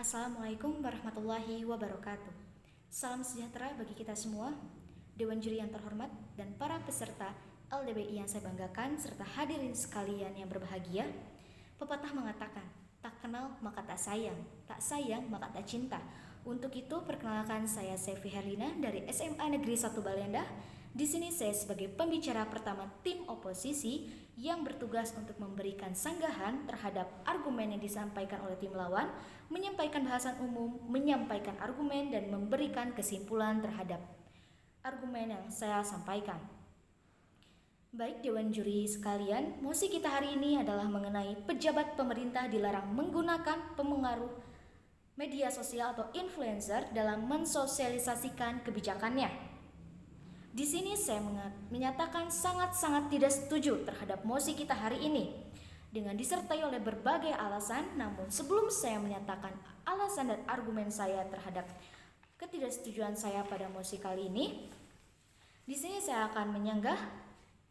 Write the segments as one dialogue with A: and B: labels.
A: Assalamualaikum warahmatullahi wabarakatuh. Salam sejahtera bagi kita semua, Dewan Juri yang terhormat, dan para peserta LDBI yang saya banggakan, serta hadirin sekalian yang berbahagia. Pepatah mengatakan, tak kenal maka tak sayang maka tak cinta. Untuk itu, perkenalkan saya Sevi Herlina dari SMA Negeri 1 Balenda. Di sini saya sebagai pembicara pertama tim oposisi yang bertugas untuk memberikan sanggahan terhadap argumen yang disampaikan oleh tim lawan, menyampaikan bahasan umum, menyampaikan argumen, dan memberikan kesimpulan terhadap argumen yang saya sampaikan. Baik Dewan Juri sekalian, mosi kita hari ini adalah mengenai pejabat pemerintah dilarang menggunakan pengaruh media sosial atau influencer dalam mensosialisasikan kebijakannya. Di sini saya menyatakan sangat-sangat tidak setuju terhadap mosi kita hari ini dengan disertai oleh berbagai alasan. Namun sebelum saya menyatakan alasan dan argumen saya terhadap ketidaksetujuan saya pada mosi kali ini, di sini saya akan menyanggah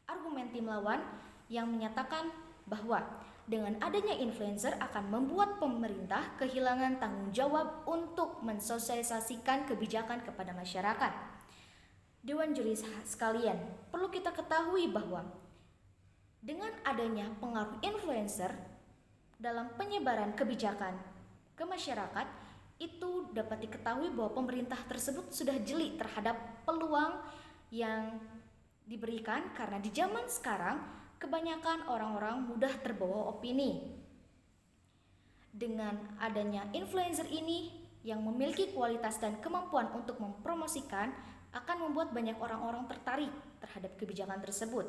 A: argumen tim lawan yang menyatakan bahwa dengan adanya influencer akan membuat pemerintah kehilangan tanggung jawab untuk mensosialisasikan kebijakan kepada masyarakat. Dewan Juri sekalian, perlu kita ketahui bahwa dengan adanya pengaruh influencer dalam penyebaran kebijakan ke masyarakat, itu dapat diketahui bahwa pemerintah tersebut sudah jeli terhadap peluang yang diberikan, karena di zaman sekarang kebanyakan orang-orang mudah terbawa opini. Dengan adanya influencer ini yang memiliki kualitas dan kemampuan untuk mempromosikan, akan membuat banyak orang-orang tertarik terhadap kebijakan tersebut.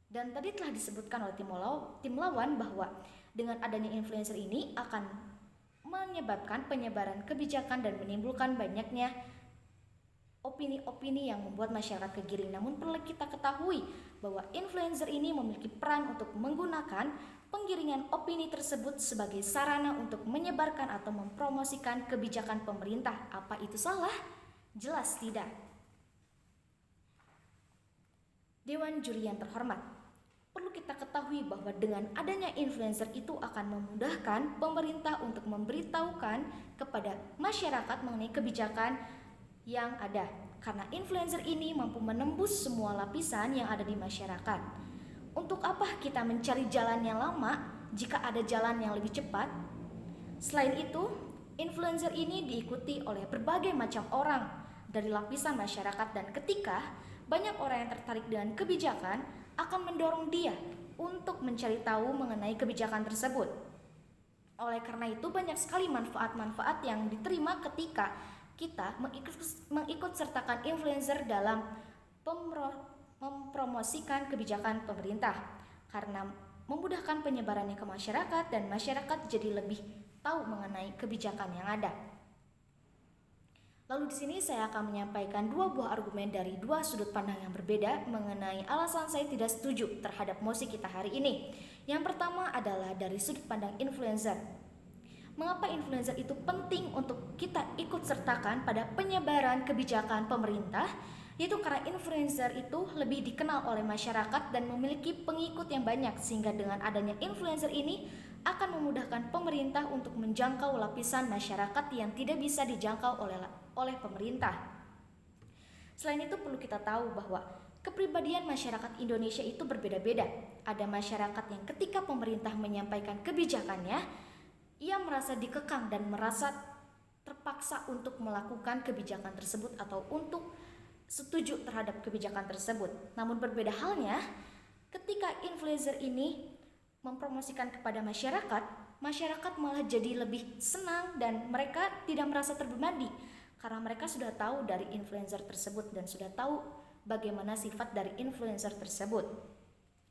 A: Dan tadi telah disebutkan oleh tim lawan bahwa dengan adanya influencer ini akan menyebabkan penyebaran kebijakan dan menimbulkan banyaknya opini-opini yang membuat masyarakat kegiring. Namun perlu kita ketahui bahwa influencer ini memiliki peran untuk menggunakan penggiringan opini tersebut sebagai sarana untuk menyebarkan atau mempromosikan kebijakan pemerintah. Apa itu salah? Jelas tidak. Dewan Juri yang terhormat, perlu kita ketahui bahwa dengan adanya influencer itu akan memudahkan pemerintah untuk memberitahukan kepada masyarakat mengenai kebijakan yang ada, karena influencer ini mampu menembus semua lapisan yang ada di masyarakat. Untuk apa kita mencari jalan yang lama jika ada jalan yang lebih cepat? Selain itu, influencer ini diikuti oleh berbagai macam orang dari lapisan masyarakat, dan ketika banyak orang yang tertarik dengan kebijakan akan mendorong dia untuk mencari tahu mengenai kebijakan tersebut. Oleh karena itu, banyak sekali manfaat-manfaat yang diterima ketika kita mengikut sertakan influencer dalam mempromosikan kebijakan pemerintah, karena memudahkan penyebarannya ke masyarakat dan masyarakat jadi lebih tahu mengenai kebijakan yang ada. Lalu di sini saya akan menyampaikan dua buah argumen dari dua sudut pandang yang berbeda mengenai alasan saya tidak setuju terhadap mosi kita hari ini. Yang pertama adalah dari sudut pandang influencer. Mengapa influencer itu penting untuk kita ikut sertakan pada penyebaran kebijakan pemerintah? Yaitu karena influencer itu lebih dikenal oleh masyarakat dan memiliki pengikut yang banyak, sehingga dengan adanya influencer ini akan memudahkan pemerintah untuk menjangkau lapisan masyarakat yang tidak bisa dijangkau oleh pemerintah. Selain itu perlu kita tahu bahwa kepribadian masyarakat Indonesia itu berbeda-beda. Ada masyarakat yang ketika pemerintah menyampaikan kebijakannya, ia merasa dikekang dan merasa terpaksa untuk melakukan kebijakan tersebut atau untuk setuju terhadap kebijakan tersebut. Namun berbeda halnya ketika influencer ini mempromosikan kepada masyarakat, masyarakat malah jadi lebih senang dan mereka tidak merasa terbebani karena mereka sudah tahu dari influencer tersebut dan sudah tahu bagaimana sifat dari influencer tersebut.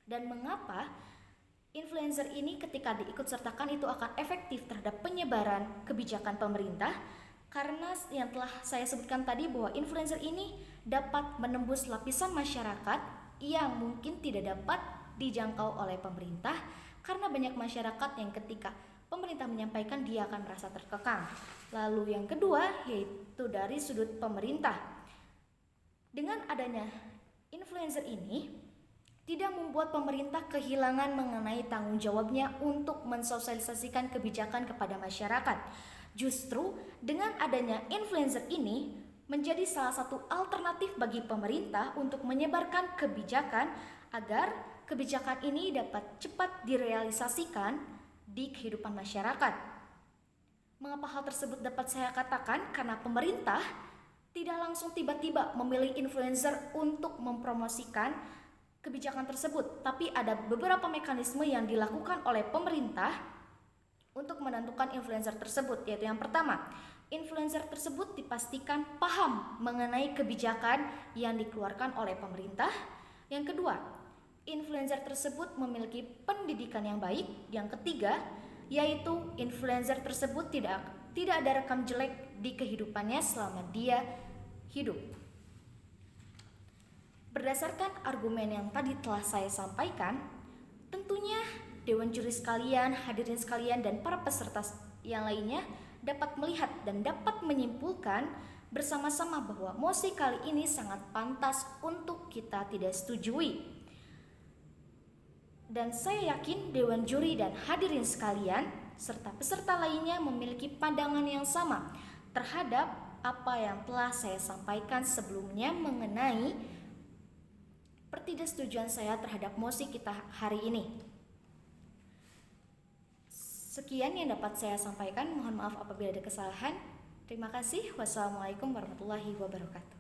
A: Dan mengapa influencer ini ketika diikut sertakan itu akan efektif terhadap penyebaran kebijakan pemerintah? Karena yang telah saya sebutkan tadi bahwa influencer ini dapat menembus lapisan masyarakat yang mungkin tidak dapat dijangkau oleh pemerintah, karena banyak masyarakat yang ketika pemerintah menyampaikan dia akan merasa terkekang. Lalu yang kedua yaitu dari sudut pemerintah. Dengan adanya influencer ini tidak membuat pemerintah kehilangan mengenai tanggung jawabnya untuk mensosialisasikan kebijakan kepada masyarakat. Justru dengan adanya influencer ini menjadi salah satu alternatif bagi pemerintah untuk menyebarkan kebijakan agar kebijakan ini dapat cepat direalisasikan di kehidupan masyarakat. Mengapa hal tersebut dapat saya katakan? Karena pemerintah tidak langsung tiba-tiba memilih influencer untuk mempromosikan kebijakan tersebut, tapi ada beberapa mekanisme yang dilakukan oleh pemerintah untuk menentukan influencer tersebut, yaitu yang pertama, influencer tersebut dipastikan paham mengenai kebijakan yang dikeluarkan oleh pemerintah. Yang kedua, influencer tersebut memiliki pendidikan yang baik. Yang ketiga, yaitu influencer tersebut tidak ada rekam jelek di kehidupannya selama dia hidup. Berdasarkan argumen yang tadi telah saya sampaikan, tentunya Dewan Juri sekalian, hadirin sekalian, dan para peserta yang lainnya dapat melihat dan dapat menyimpulkan bersama-sama bahwa mosi kali ini sangat pantas untuk kita tidak setujui. Dan saya yakin Dewan Juri dan hadirin sekalian serta peserta lainnya memiliki pandangan yang sama terhadap apa yang telah saya sampaikan sebelumnya mengenai pertidaksetujuan saya terhadap mosi kita hari ini. Sekian yang dapat saya sampaikan, mohon maaf apabila ada kesalahan. Terima kasih. Wassalamualaikum warahmatullahi wabarakatuh.